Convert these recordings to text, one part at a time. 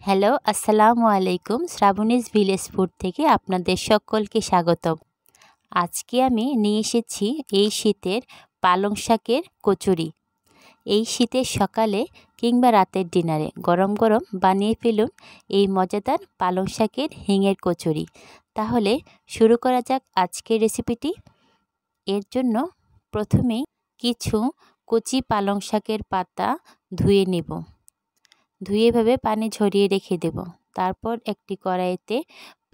Hello, আসসালামু আলাইকুম। Shrabani's village food থেকে আপনাদের সকলকে স্বাগতম। আজকে আমি নিয়ে এসেছি এই শীতের পালং শাকের কচুরি। এই শীতের সকালে কিংবা রাতের ডিনারে গরম গরম বানিয়ে ফেলুন এই মজাদার পালং শাকের হিঙের কচুরি। তাহলে শুরু করা যাক আজকের রেসিপিটি। এর জন্য প্রথমেই কিছু কচি পালং শাকের পাতা ধুয়ে নেব। ধুয়ে এভাবে পানি ঝরিয়ে রেখে দেব। তারপর একটি কড়াইতে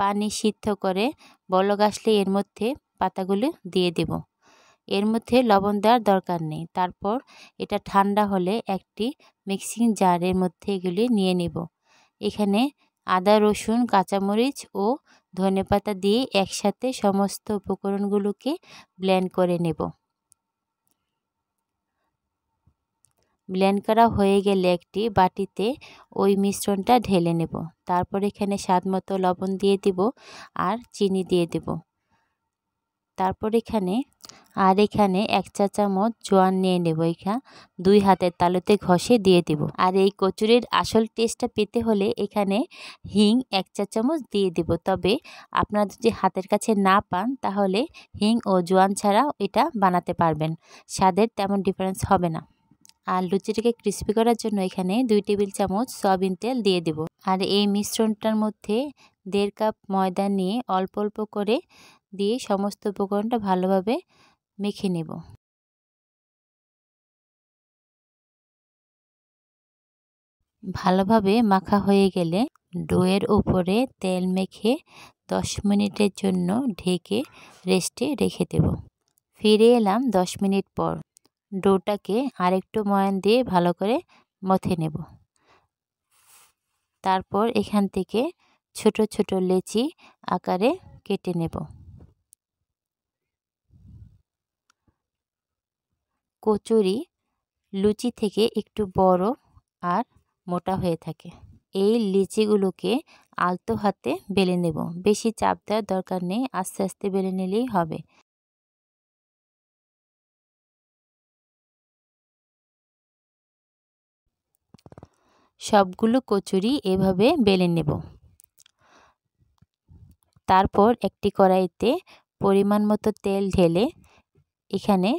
পানি সিদ্ধ করে বলক আসলে এর মধ্যে পাতাগুলো দিয়ে দেব। এর মধ্যে লবণ দেওয়ার দরকার নেই। তারপর এটা ঠান্ডা হলে একটি মিক্সিং জারের মধ্যে এগুলি নিয়ে নেব। এখানে আদা, রসুন, কাঁচামরিচ ও ধনেপাতা দিয়ে একসাথে সমস্ত উপকরণগুলোকে ব্লেন্ড করে নেব। ব্লেন্ড করা হয়ে গেলে একটি বাটিতে ওই মিশ্রণটা ঢেলে নেব। তারপর এখানে স্বাদ মতো লবণ দিয়ে দিব আর চিনি দিয়ে দেব। তারপর এখানে 1 চা চামচ জোয়ান নিয়ে নেব। এখানে 2 হাতের তালুতে ঘষে দিয়ে দেব। আর এই কচুরির আসল টেস্টটা পেতে হলে এখানে হিং 1 চা চামচ দিয়ে দেব। তবে আপনারা যদি হাতের কাছে না পান তাহলে হিং ও জোয়ান ছাড়াও এটা বানাতে পারবেন। স্বাদের তেমন ডিফারেন্স হবে না। আর লুচিটাকে ক্রিস্পি করার জন্য এখানে 2 টেবিল চামচ সয়াবিন তেল দিয়ে দেব। আর এই মিশ্রণটার মধ্যে 1.5 কাপ ময়দা নিয়ে অল্প অল্প করে দিয়ে সমস্ত উপকরণটা ভালোভাবে মেখে নেব। ভালোভাবে মাখা হয়ে গেলে ডোয়ের উপরে তেল মেখে 10 মিনিটের জন্য ঢেকে রেস্টে রেখে দেব। ফিরে এলাম 10 মিনিট পর। ডোটাকে আরেকটু ময়ান দিয়ে ভালো করে মথে নেব। তারপর এখান থেকে ছোট ছোট লেচি আকারে কেটে নেব। কচুরি লুচি থেকে একটু বড় আর মোটা হয়ে থাকে। এই লিচিগুলোকে আলতো হাতে বেলে নেব। বেশি চাপ দেওয়ার দরকার নেই, আস্তে আস্তে বেলে নিলেই হবে। সবগুলো কচুরি এভাবে বেলে নেব। তারপর একটি কড়াইতে পরিমাণ মতো তেল ঢেলে এখানে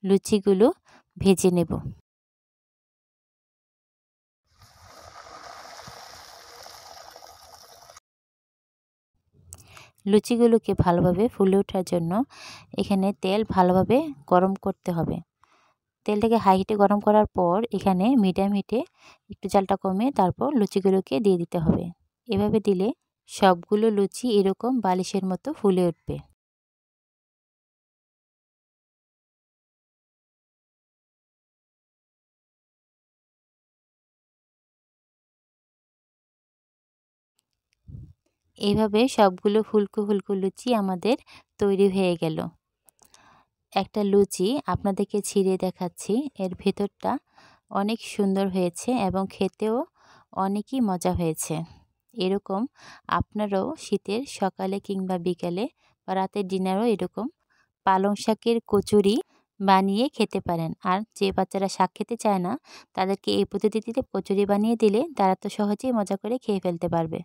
লুচিগুলো ভেজে নেব। লুচিগুলোকে ভালোভাবে ফুলে ওঠার জন্য এখানে তেল ভালোভাবে গরম করতে হবে। তেলটাকে হাই হিটে গরম করার পর এখানে মিডিয়াম হিটে একটু জালটা কমিয়ে তারপর লুচিগুলোকে দিয়ে দিতে হবে। এভাবে দিলে সবগুলো লুচি এরকম বালিশের মতো ফুলে উঠবে। এইভাবে সবগুলো ফুলকো ফুলকো লুচি আমাদের তৈরি হয়ে গেল। একটা লুচি আপনাদেরকে ছিঁড়ে দেখাচ্ছি। এর ভেতরটা অনেক সুন্দর হয়েছে এবং খেতেও অনেকই মজা হয়েছে। এরকম আপনারাও শীতের সকালে কিংবা বিকালে বা রাতের ডিনারও এরকম পালং শাকের কচুরি বানিয়ে খেতে পারেন। আর যে বাচ্চারা শাক খেতে চায় না তাদেরকে এই পদ্ধতিতে কচুরি বানিয়ে দিলে তারা তো সহজেই মজা করে খেয়ে ফেলতে পারবে।